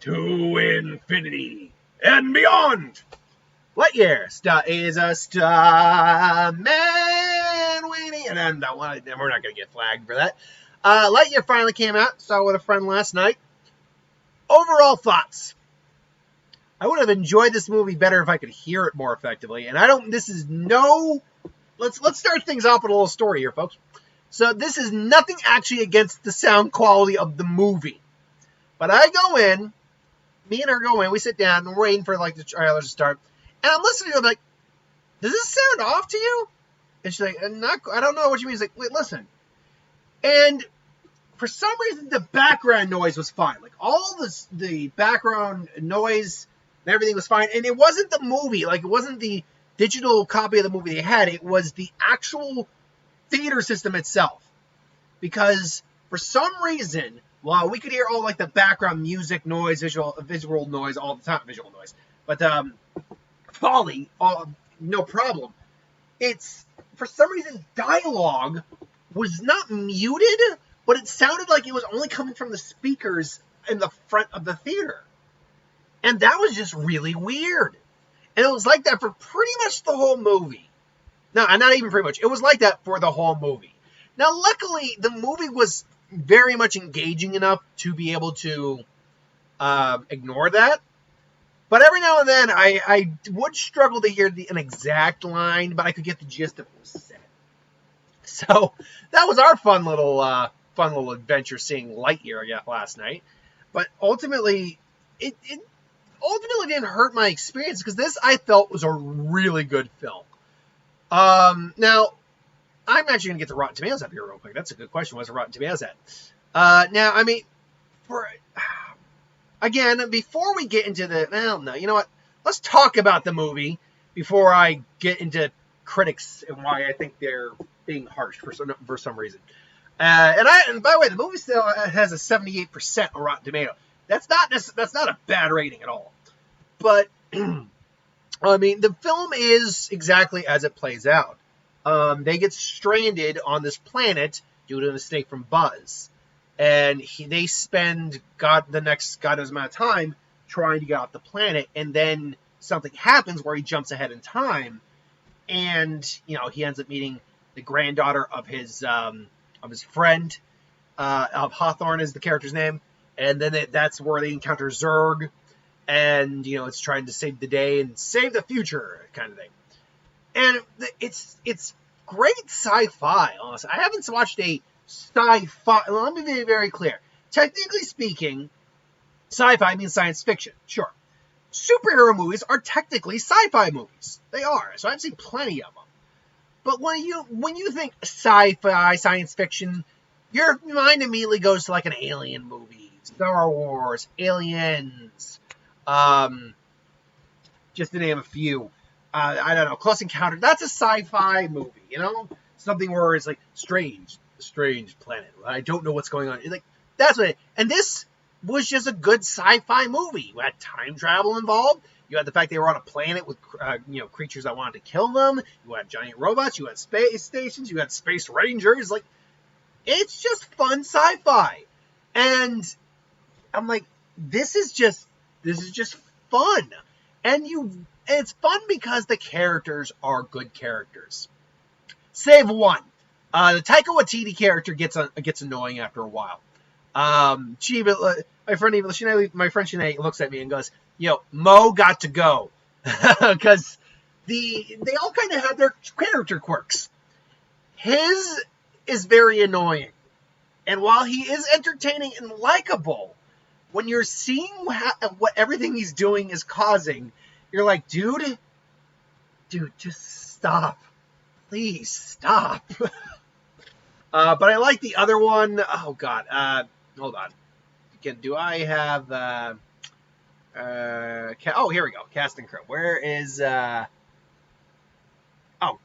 to infinity and beyond. Lightyear is a starman waiting, and we're not going to get flagged for that. Lightyear finally came out. Saw it with a friend last night. Overall thoughts. I would have enjoyed this movie better if I could hear it more effectively. And let's start things off with a little story here, folks. So this is nothing actually against the sound quality of the movie. But I go in, me and her go in, we sit down, and we're waiting for like the trailer to start. And I'm listening to it, I'm like, does this sound off to you? And she's like, I don't know what you mean. She's like, wait, listen. And for some reason, the background noise was fine. Like, all the background noise and everything was fine. And it wasn't the movie. Like, it wasn't the digital copy of the movie they had. It was the actual theater system itself. Because for some reason, while we could hear all, like, the background music noise, visual noise all the time. Visual noise. But, Folly, no problem. It's, for some reason, dialogue was not muted, but it sounded like it was only coming from the speakers in the front of the theater. And that was just really weird. And it was like that for pretty much the whole movie. No, not even pretty much. It was like that for the whole movie. Now, luckily, the movie was very much engaging enough to be able to ignore that. But every now and then, I would struggle to hear an exact line, but I could get the gist of what was said. So that was our fun little adventure seeing Lightyear last night. But ultimately, it ultimately didn't hurt my experience because this I felt was a really good film. Now, I'm actually going to get the Rotten Tomatoes up here real quick. That's a good question. What's the Rotten Tomatoes at? Now, I mean, again, before we get into you know what? Let's talk about the movie before I get into critics and why I think they're being harsh for some reason. And by the way, the movie still has a 78% on Rotten Tomato. That's not a bad rating at all. But I mean, the film is exactly as it plays out. They get stranded on this planet due to a mistake from Buzz. And they spend the next God knows amount of time trying to get off the planet, and then something happens where he jumps ahead in time, and he ends up meeting the granddaughter of his friend, of Hawthorne is the character's name, and then that's where they encounter Zurg, and it's trying to save the day and save the future kind of thing, and it's great sci-fi. Honestly, I haven't watched a sci-fi. Let me be very clear. Technically speaking, sci-fi means science fiction. Sure. Superhero movies are technically sci-fi movies. They are. So I've seen plenty of them. But when you think sci-fi, science fiction, your mind immediately goes to like an alien movie, Star Wars, Aliens, just to name a few. I don't know, Close Encounter. That's a sci-fi movie, something where it's like strange planet. I don't know what's going on. Like that's what. And this was just a good sci-fi movie. You had time travel involved. You had the fact they were on a planet with creatures that wanted to kill them. You had giant robots. You had space stations. You had space rangers. Like it's just fun sci-fi. And I'm like, this is just fun. And it's fun because the characters are good characters. Save one. The Taika Waititi character gets annoying after a while. My friend Sinead looks at me and goes, Mo got to go. Because they all kind of have their character quirks. His is very annoying. And while he is entertaining and likable, when you're seeing what everything he's doing is causing, you're like, dude, just stop. Please stop. But I like the other one. Oh, God. Hold on. Do I have... oh, here we go. Cast and crew. Where is... oh,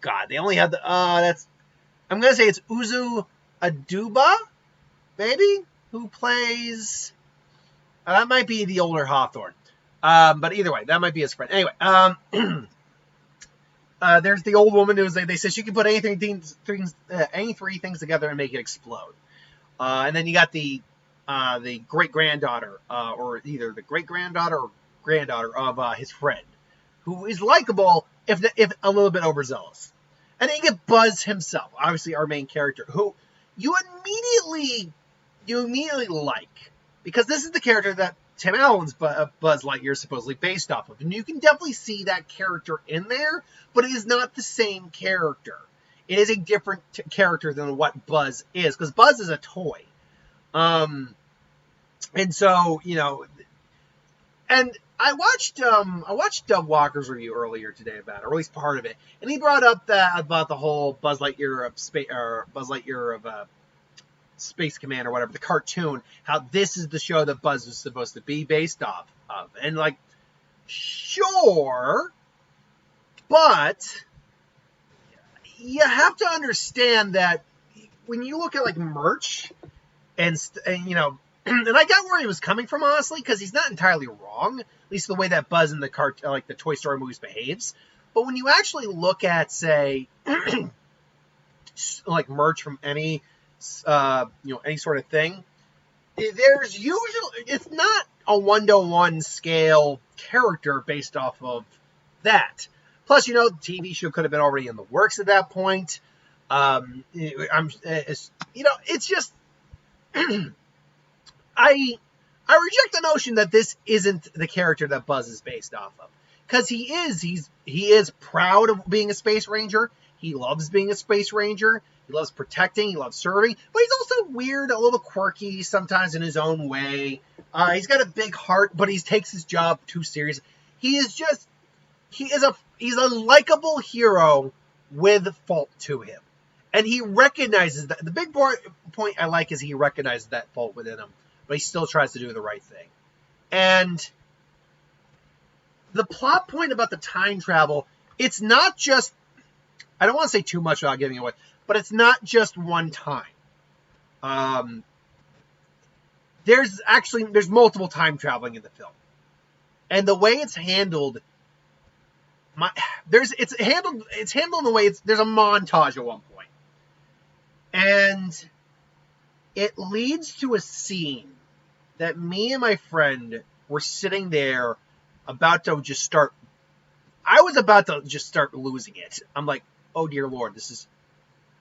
God. They only have the... that's... I'm going to say it's Uzu Aduba, maybe? Who plays... that might be the older Hawthorne. But either way, that might be his friend. Anyway, there's the old woman who they said she can put any three things together and make it explode. And then you got the the great-granddaughter, or either the great-granddaughter or granddaughter of his friend, who is likable, if a little bit overzealous. And then you get Buzz himself, obviously our main character, who you immediately like, because this is the character that Tim Allen's Buzz Lightyear is supposedly based off of. And you can definitely see that character in there, but it is not the same character. It is a different character than what Buzz is, because Buzz is a toy. And so, and I watched Doug Walker's review earlier today about it, or at least part of it, and he brought up about the whole Buzz Lightyear of Space Command or whatever, the cartoon, how this is the show that Buzz is supposed to be based off of. And sure, but you have to understand that when you look at merch and and I got where he was coming from, honestly, because he's not entirely wrong, at least the way that Buzz in the the Toy Story movies behaves. But when you actually look at, say, merch from any any sort of thing, there's usually, it's not a 1-to-1 scale character based off of that. Plus, the TV show could have been already in the works at that point. It's just, I reject the notion that this isn't the character that Buzz is based off of, because he is proud of being a space ranger. He loves being a space ranger. He loves protecting. He loves serving. But he's also weird, a little quirky sometimes in his own way. He's got a big heart, but he takes his job too serious. He's a likable hero with fault to him. And he recognizes that. The big point I like is he recognizes that fault within him, but he still tries to do the right thing. And the plot point about the time travel, it's not just, I don't want to say too much without giving it away, but it's not just one time. There's multiple time traveling in the film. And the way it's handled, it's handled in the way there's a montage at one point. And it leads to a scene that me and my friend were sitting there about to just start. I was about to just start losing it. I'm like, oh dear Lord, this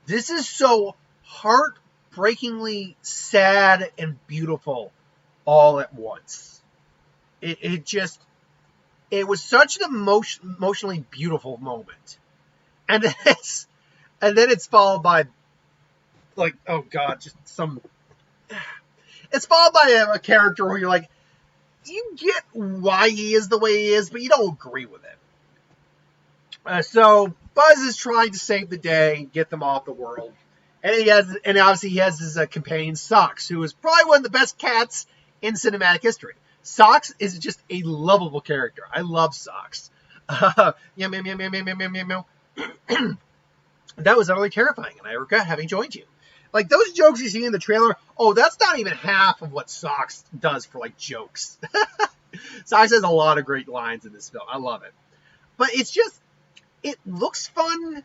is so heartbreakingly sad and beautiful all at once. It was such an emotionally beautiful moment. And then it's followed by, oh God, it's followed by a character where you're like, you get why he is the way he is, but you don't agree with it. So Buzz is trying to save the day, get them off the world. And obviously he has his companion Socks, who is probably one of the best cats in cinematic history. Socks is just a lovable character. I love Socks. Meow, meow, meow, meow, meow, meow, meow, meow. That was utterly terrifying, and I regret having joined you. Those jokes you see in the trailer, that's not even half of what Socks does for, jokes. Socks has a lot of great lines in this film. I love it. But it's just, it looks fun.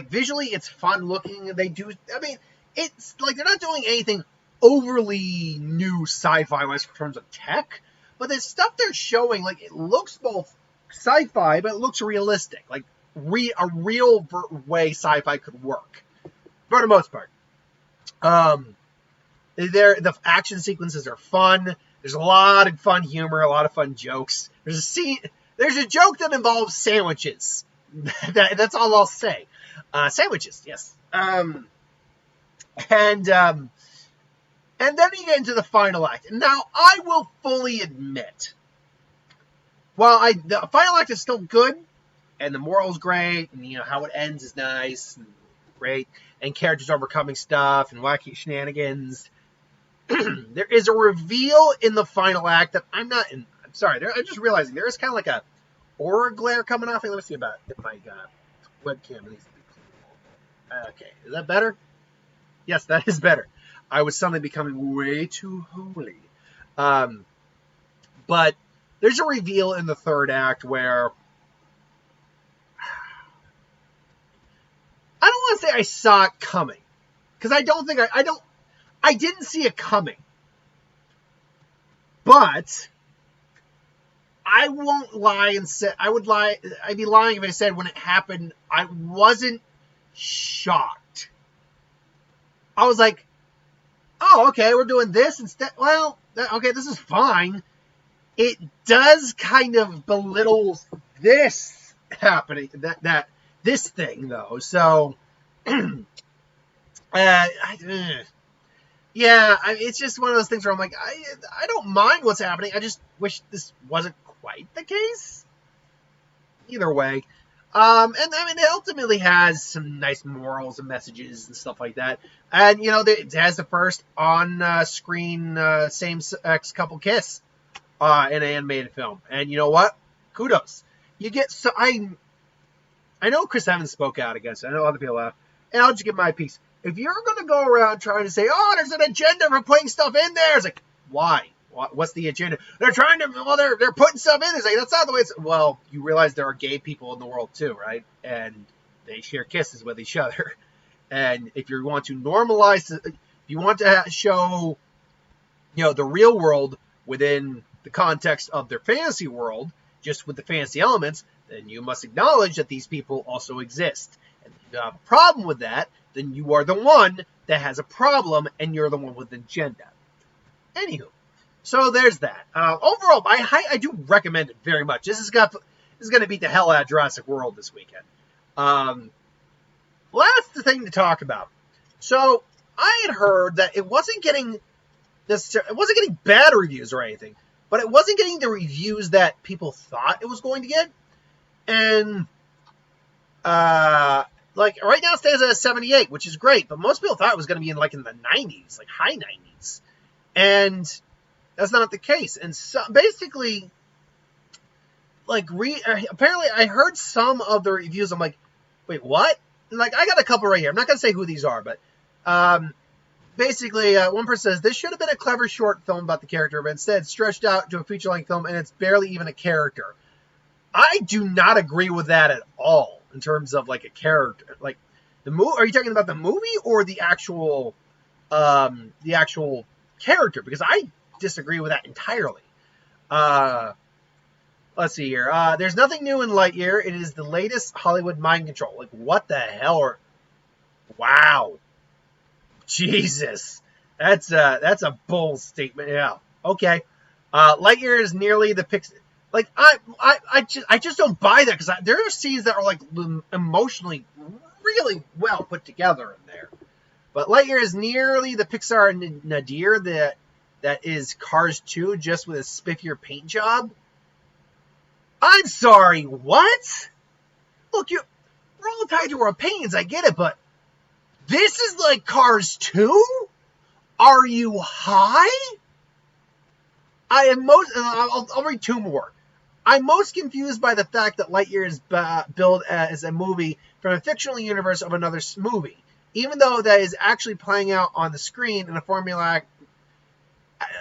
Visually, it's fun looking. It's they're not doing anything overly new sci-fi-wise in terms of tech, but the stuff they're showing, it looks both sci-fi, but it looks realistic. A real way sci-fi could work, for the most part. The action sequences are fun. There's a lot of fun humor, a lot of fun jokes. There's a joke that involves sandwiches. That's all I'll say. Sandwiches, yes. And then you get into the final act. Now, I will fully admit, while the final act is still good, and the moral's great, and how it ends is nice and great, and characters overcoming stuff and wacky shenanigans, there is a reveal in the final act that I'm sorry, I'm just realizing there is kind of a aura glare coming off. Let me see about if my webcam needs to be clear. Okay, is that better? Yes, that is better. I was suddenly becoming way too holy. But there's a reveal in the third act where I don't want to say I saw it coming, because I don't think I didn't see it coming. But I won't lie and say I'd be lying if I said when it happened I wasn't shocked. I was like, oh, okay, we're doing this instead. Well, okay, this is fine. It does kind of belittle this happening, this thing though. So, it's just one of those things where I'm like, I don't mind what's happening. I just wish this wasn't quite the case. Either way. And I mean, it ultimately has some nice morals and messages and stuff like that. And, it has the first on-screen same-sex couple kiss in an animated film. And you know what? Kudos. You get so... I know Chris Evans spoke out against it. I know other people have. And I'll just give my piece. If you're going to go around trying to say, oh, there's an agenda for putting stuff in there, it's like, why? What's the agenda? They're trying to, they're putting stuff in. It's like, that's not the way it's, well, you realize there are gay people in the world too, right? And they share kisses with each other. And if you want to normalize, if you want to show, the real world within the context of their fantasy world, just with the fantasy elements, then you must acknowledge that these people also exist. And if you have a problem with that, then you are the one that has a problem, and you're the one with the agenda. Anywho, so there's that. Overall, I do recommend it very much. This is going to beat the hell out of Jurassic World this weekend. Last thing to talk about. So I had heard that it wasn't getting bad reviews or anything, but it wasn't getting the reviews that people thought it was going to get. And right now it stands at a 78, which is great, but most people thought it was going to be in the 90s, high 90s. And that's not the case. And so basically, apparently I heard some of the reviews. I'm like, wait, what? And I got a couple right here. I'm not going to say who these are, but basically one person says, this should have been a clever short film about the character, but instead stretched out to a feature-length film, and it's barely even a character. I do not agree with that at all. In terms of a character, the movie, are you talking about the movie or the actual character? Because I disagree with that entirely. Let's see here. There's nothing new in Lightyear. It is the latest Hollywood mind control. What the hell? Wow, Jesus, that's a bold statement. Yeah, okay. Lightyear is nearly the Pixar. I just don't buy that, because there are scenes that are emotionally really well put together in there. But Lightyear is nearly the Pixar nadir that is Cars 2, just with a spiffier paint job. I'm sorry, what? Look, we're all tied to our opinions, I get it, but this is like Cars 2? Are you high? I'll read two more. I'm most confused by the fact that Lightyear is billed as a movie from a fictional universe of another movie, even though that is actually playing out on the screen in a formula.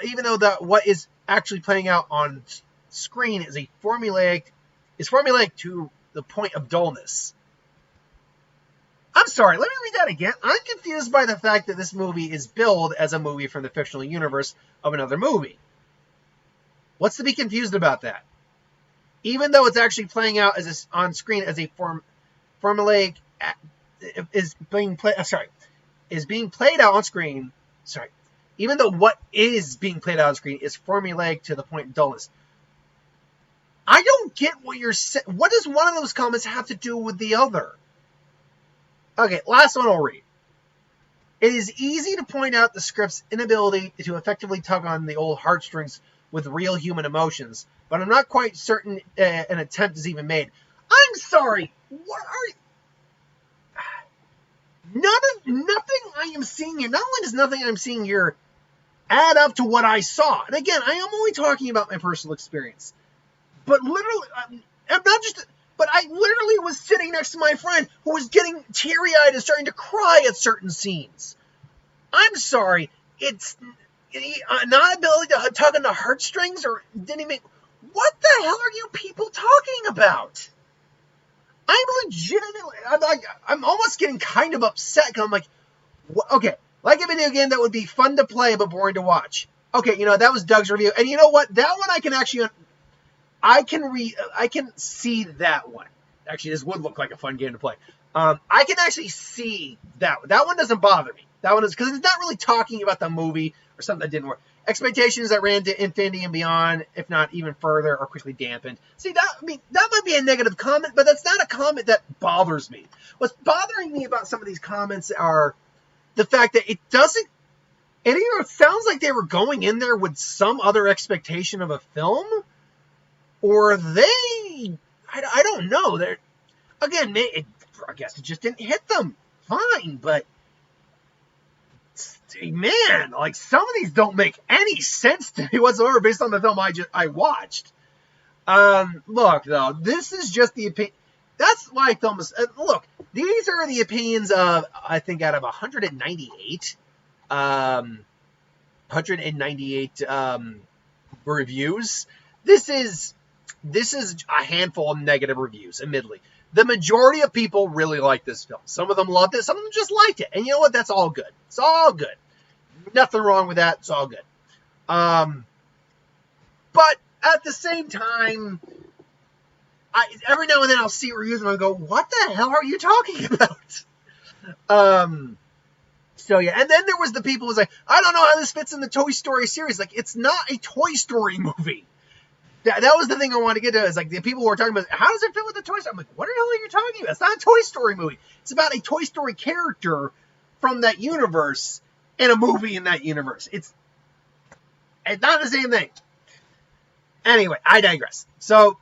Even though what is actually playing out on screen is formulaic to the point of dullness. I'm sorry, let me read that again. I'm confused by the fact that this movie is billed as a movie from the fictional universe of another movie. What's to be confused about that? Even though it's actually playing out on screen as a formulaic is being played out on screen. Sorry, even though what is being played out on screen is formulaic to the point of dullness. I don't get what you're saying. What does one of those comments have to do with the other? Okay, last one I'll read. It is easy to point out the script's inability to effectively tug on the old heartstrings with real human emotions, but I'm not quite certain an attempt is even made. I'm sorry. What are nothing I am seeing here. Not only does nothing I'm seeing here add up to what I saw, and again, I am only talking about my personal experience. But literally, I literally was sitting next to my friend who was getting teary-eyed and starting to cry at certain scenes. I'm sorry. It's not ability to tug on the heartstrings, or didn't even. What the hell are you people talking about? I'm legitimately. I'm almost getting kind of upset because I'm like, okay, like a video game that would be fun to play but boring to watch. Okay, that was Doug's review. And you know what? That one I can actually... I can see that one. Actually, this would look like a fun game to play. I can actually see that. That one doesn't bother me. That one is... Because it's not really talking about the movie or something that didn't work. Expectations that ran to infinity and beyond, if not even further, are quickly dampened. See, that might be a negative comment, but that's not a comment that bothers me. What's bothering me about some of these comments are the fact that it doesn't... It either sounds like they were going in there with some other expectation of a film, or I don't know. Again, I guess it just didn't hit them. Fine, but man, like some of these don't make any sense to me whatsoever based on the film I watched. Look, though, this is just the opinion. That's why film is... look, these are the opinions of, I think, out of 198... 198 reviews. This is a handful of negative reviews, admittedly. The majority of people really like this film. Some of them loved it, some of them just liked it. And you know what? That's all good. It's all good. Nothing wrong with that. It's all good. But at the same time, every now and then I'll see reviews and I'll go, what the hell are you talking about? So, yeah, and then there was the people who was like, I don't know how this fits in the Toy Story series. Like, it's not a Toy Story movie. That was the thing I wanted to get to, is like the people who are talking about, how does it fit with the Toy Story? I'm like, what the hell are you talking about? It's not a Toy Story movie. It's about a Toy Story character from that universe and a movie in that universe. It's not the same thing. Anyway, I digress. So,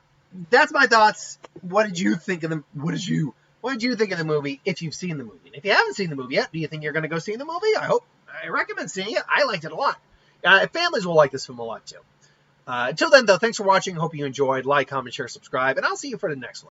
that's my thoughts. What did you think of them? What did you think of the movie if you've seen the movie? And if you haven't seen the movie yet, do you think you're going to go see the movie? I recommend seeing it. I liked it a lot. Families will like this film a lot too. Until then, though, thanks for watching. Hope you enjoyed. Like, comment, share, subscribe, and I'll see you for the next one.